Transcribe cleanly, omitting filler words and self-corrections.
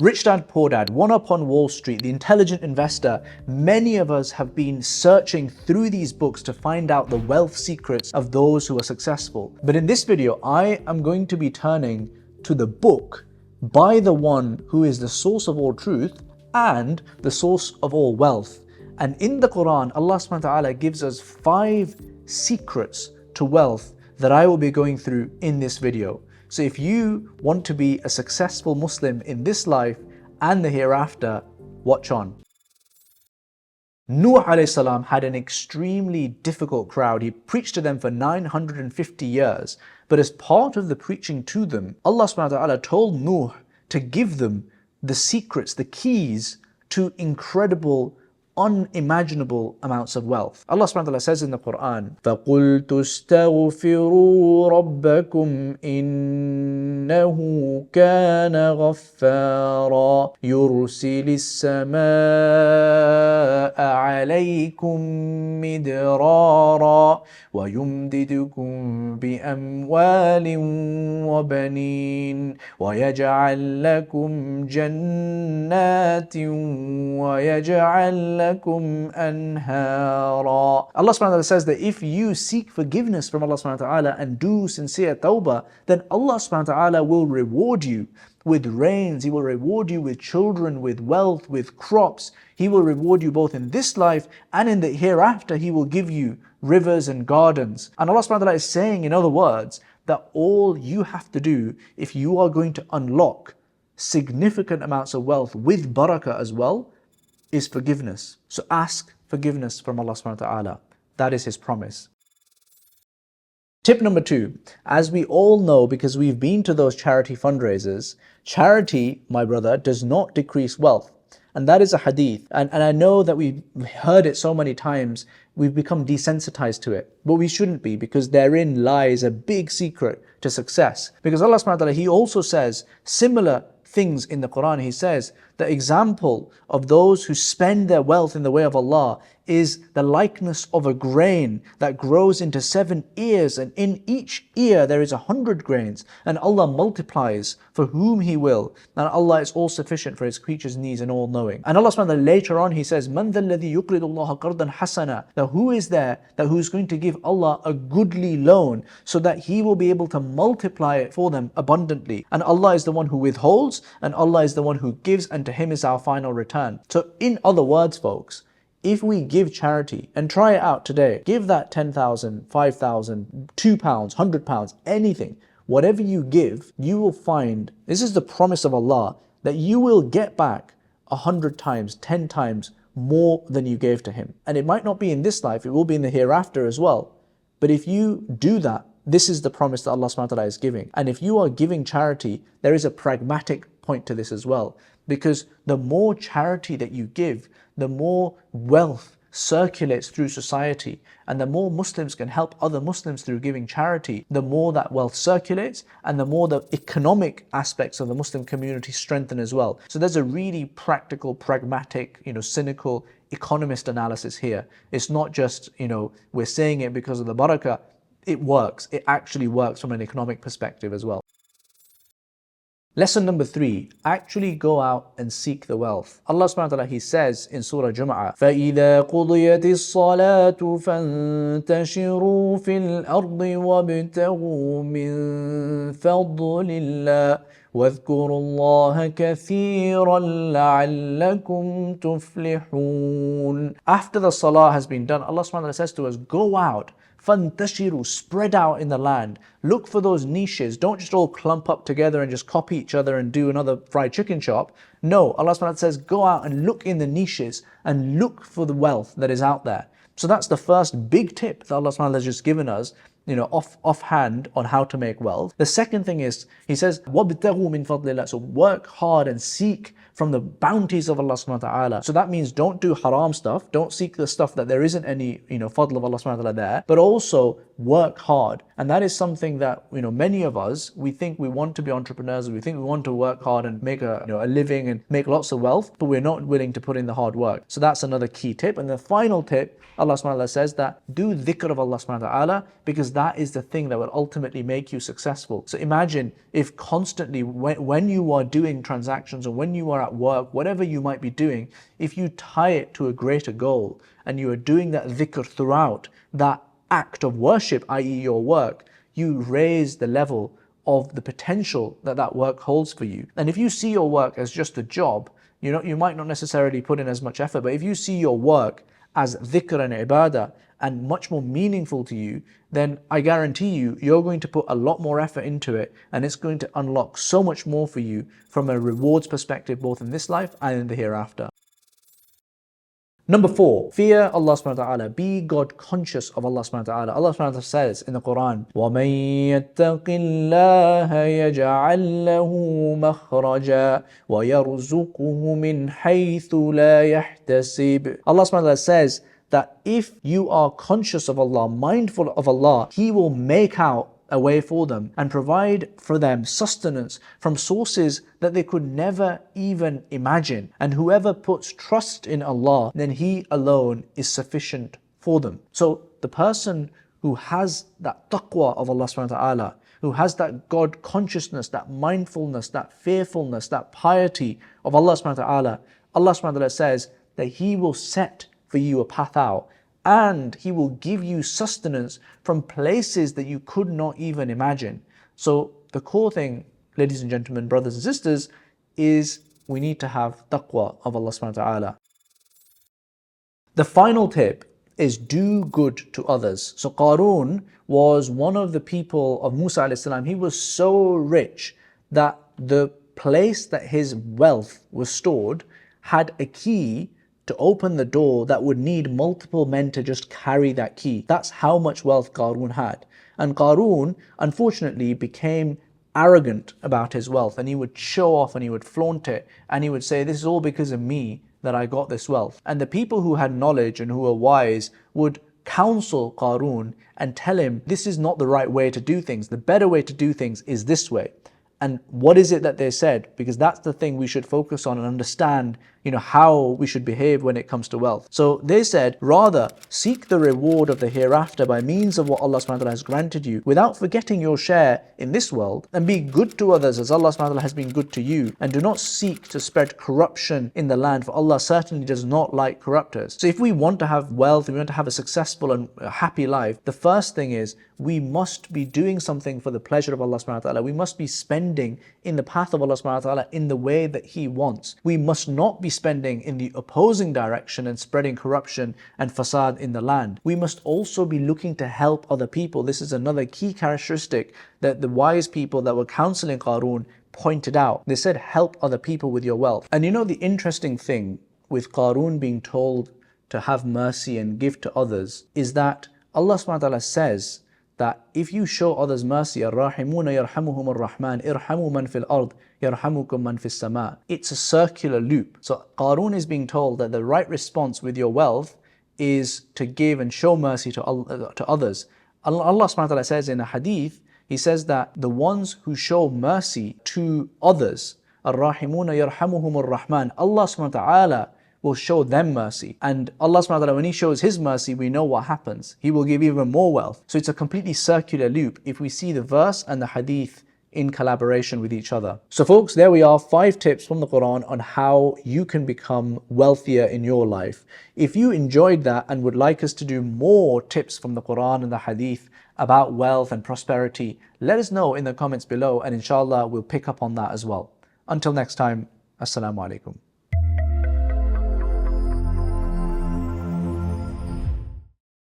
Rich Dad, Poor Dad, One Up on Wall Street, The Intelligent Investor. Many of us have been searching through these books to find out the wealth secrets of those who are successful. But in this video, I am going to be turning to the book by the one who is the source of all truth and the source of all wealth. And in the Quran, Allah subhanahu wa ta'ala gives us 5 secrets to wealth that I will be going through in this video. So if you want to be a successful Muslim in this life and the hereafter, watch on. Nuh alayhi salam had an extremely difficult crowd. He preached to them for 950 years. But as part of the preaching to them, Allah subhanahu wa ta'ala told Nuh to give them the secrets, the keys to incredible, unimaginable amounts of wealth. Allah subhanahu wa ta'ala says in the Quran, فَقُلْتُ اسْتَغْفِرُوا رَبَّكُمْ إِنَّهُ كَانَ غَفَّارًا يُرْسِلِ السَّمَاءَ عَلَيْكُمْ مِدْرَارًا وَيُمْدِدْكُمْ بِأَمْوَالٍ وَبَنِينَ وَيَجْعَلْ لَكُمْ جَنَّاتٍ وَيَجْعَلْ لَكُمْ أَنْهَارًا. Allah subhanahu wa ta'ala says that if you seek forgiveness from Allah subhanahu wa ta'ala and do sincere tawbah, then Allah subhanahu wa ta'ala will reward you with rains, He will reward you with children, with wealth, with crops. He will reward you both in this life and in the hereafter. He will give you rivers and gardens. And Allah subhanahu wa ta'ala is saying, in other words, that all you have to do if you are going to unlock significant amounts of wealth with barakah as well, is forgiveness. So ask forgiveness from Allah subhanahu wa ta'ala. That is His promise. Tip number 2, as we all know because we've been to those charity fundraisers, charity, my brother, does not decrease wealth. And that is a hadith. And I know that we've heard it so many times, we've become desensitized to it. But we shouldn't be, because therein lies a big secret to success. Because Allah subhanahu wa ta'ala, He also says similar things in the Quran. He says the example of those who spend their wealth in the way of Allah is the likeness of a grain that grows into 7 ears, and in each ear there is 100 grains, and Allah multiplies for whom He will, and Allah is all sufficient for His creatures' needs and all knowing. And Allah subhanahu wa ta'ala later on He says, مَنْ ذَا الَّذِي يُقْرِضُ اللَّهَ قَرْضًا حَسَنًا. Now who is there that who is going to give Allah a goodly loan so that He will be able to multiply it for them abundantly? And Allah is the one who withholds, and Allah is the one who gives, and to Him is our final return. So in other words, folks, if we give charity, and try it out today, give that 10,000, 5,000, £2, £100, anything, whatever you give, you will find, this is the promise of Allah, that you will get back 100 times, 10 times more than you gave to Him. And it might not be in this life, it will be in the hereafter as well. But if you do that, this is the promise that Allah subhanahu wa ta'ala is giving. And if you are giving charity, there is a pragmatic point to this as well. Because the more charity that you give, the more wealth circulates through society, and the more Muslims can help other Muslims through giving charity, the more that wealth circulates, and the more the economic aspects of the Muslim community strengthen as well. So there's a really practical, pragmatic, cynical economist analysis here. It's not just, we're saying it because of the barakah. It works. It actually works from an economic perspective as well. Lesson number 3, actually go out and seek the wealth. Allah subhanahu wa ta'ala, He says in Surah Jum'ah, فَإِذَا قُضِيَتِ الصَّلَاةُ فَانْتَشِرُوا فِي الْأَرْضِ وَابْتَغُوا مِنْ فَضْلِ اللَّهِ وَاذْكُرُوا اللَّهَ كَثِيرًا لَعَلَّكُمْ تُفْلِحُونَ. After the salah has been done, Allah subhanahu wa ta'ala says to us, go out, فَانْتَشِرُوا, spread out in the land. Look for those niches. Don't just all clump up together and just copy each other and do another fried chicken shop. No, Allah subhanahu wa ta'ala says, go out and look in the niches and look for the wealth that is out there. So that's the first big tip that Allah subhanahu wa ta'ala has just given us, offhand on how to make wealth. The second thing is, He says, وَابْتَغُوا مِنْ فَضْلِ اللَّهِ. So work hard and seek from the bounties of Allah subhanahu wa ta'ala. So that means don't do haram stuff, don't seek the stuff that there isn't any, fadl of Allah subhanahu wa ta'ala there, but also work hard. And that is something that, many of us, we think we want to be entrepreneurs, we think we want to work hard and make a living and make lots of wealth, but we're not willing to put in the hard work. So that's another key tip. And the final tip, Allah subhanahu wa ta'ala says that do dhikr of Allah subhanahu wa ta'ala, because because that is the thing that will ultimately make you successful. So imagine if constantly when you are doing transactions or when you are at work, whatever you might be doing, if you tie it to a greater goal and you are doing that dhikr throughout that act of worship, i.e. your work, you raise the level of the potential that that work holds for you. And if you see your work as just a job, you might not necessarily put in as much effort, but if you see your work as dhikr and ibadah and much more meaningful to you, then I guarantee you, you're going to put a lot more effort into it, and it's going to unlock so much more for you from a rewards perspective, both in this life and in the hereafter. Number 4, fear Allah subhanahu wa ta'ala. Be God conscious of Allah subhanahu wa ta'ala. Allah subhanahu wa ta'ala says in the Quran, وَمَن يَتَّقِ اللَّهَ يَجْعَل لَّهُ مَخْرَجًا وَيَرْزُقْهُ مِنْ حَيْثُ لَا يَحْتَسِبُ. Allah subhanahu wa ta'ala says that if you are conscious of Allah, mindful of Allah, He will make out a way for them and provide for them sustenance from sources that they could never even imagine. And whoever puts trust in Allah, then He alone is sufficient for them. So the person who has that taqwa of Allah subhanahu wa ta'ala, who has that God consciousness, that mindfulness, that fearfulness, that piety of Allah subhanahu wa ta'ala, Allah subhanahu wa ta'ala says that He will set for you a path out, and He will give you sustenance from places that you could not even imagine. So the core thing, ladies and gentlemen, brothers and sisters, is we need to have taqwa of Allah subhanahu wa ta'ala. The final tip is do good to others. So Qarun was one of the people of Musa alayhi salam. He was so rich that the place that his wealth was stored had a key to open the door that would need multiple men to just carry that key. That's how much wealth Qarun had. And Qarun, unfortunately, became arrogant about his wealth, and he would show off and he would flaunt it, and he would say, this is all because of me that I got this wealth. And the people who had knowledge and who were wise would counsel Qarun and tell him, this is not the right way to do things. The better way to do things is this way. And what is it that they said? Because that's the thing we should focus on and understand, how we should behave when it comes to wealth. So they said, rather seek the reward of the hereafter by means of what Allah subhanahu wa ta'ala has granted you, without forgetting your share in this world, and be good to others as Allah subhanahu wa ta'ala has been good to you, and do not seek to spread corruption in the land, for Allah certainly does not like corruptors. So if we want to have wealth, if we want to have a successful and happy life, the first thing is we must be doing something for the pleasure of Allah subhanahu wa ta'ala. We must be spending in the path of Allah subhanahu wa ta'ala in the way that He wants. We must not be spending in the opposing direction and spreading corruption and fasad in the land. We must also be looking to help other people. This is another key characteristic that the wise people that were counseling Qarun pointed out. They said, help other people with your wealth. And the interesting thing with Qarun being told to have mercy and give to others is that Allah subhanahu wa ta'ala says that if you show others mercy, الراحمون يرحمهم الرحمن ارحموا من في الأرض يرحمكم من في السماء. It's a circular loop. So Qarun is being told that the right response with your wealth is to give and show mercy to others. Allah subhanahu wa ta'ala says in a hadith, He says that the ones who show mercy to others, الراحمون يرحمهم الرحمن, Allah subhanahu wa ta'ala will show them mercy. And Allah subhanahu wa ta'ala, when He shows His mercy, we know what happens. He will give even more wealth. So it's a completely circular loop if we see the verse and the hadith in collaboration with each other. So folks, there we are, 5 tips from the Quran on how you can become wealthier in your life. If you enjoyed that and would like us to do more tips from the Quran and the hadith about wealth and prosperity, let us know in the comments below, and inshallah we'll pick up on that as well. Until next time, Assalamu alaikum.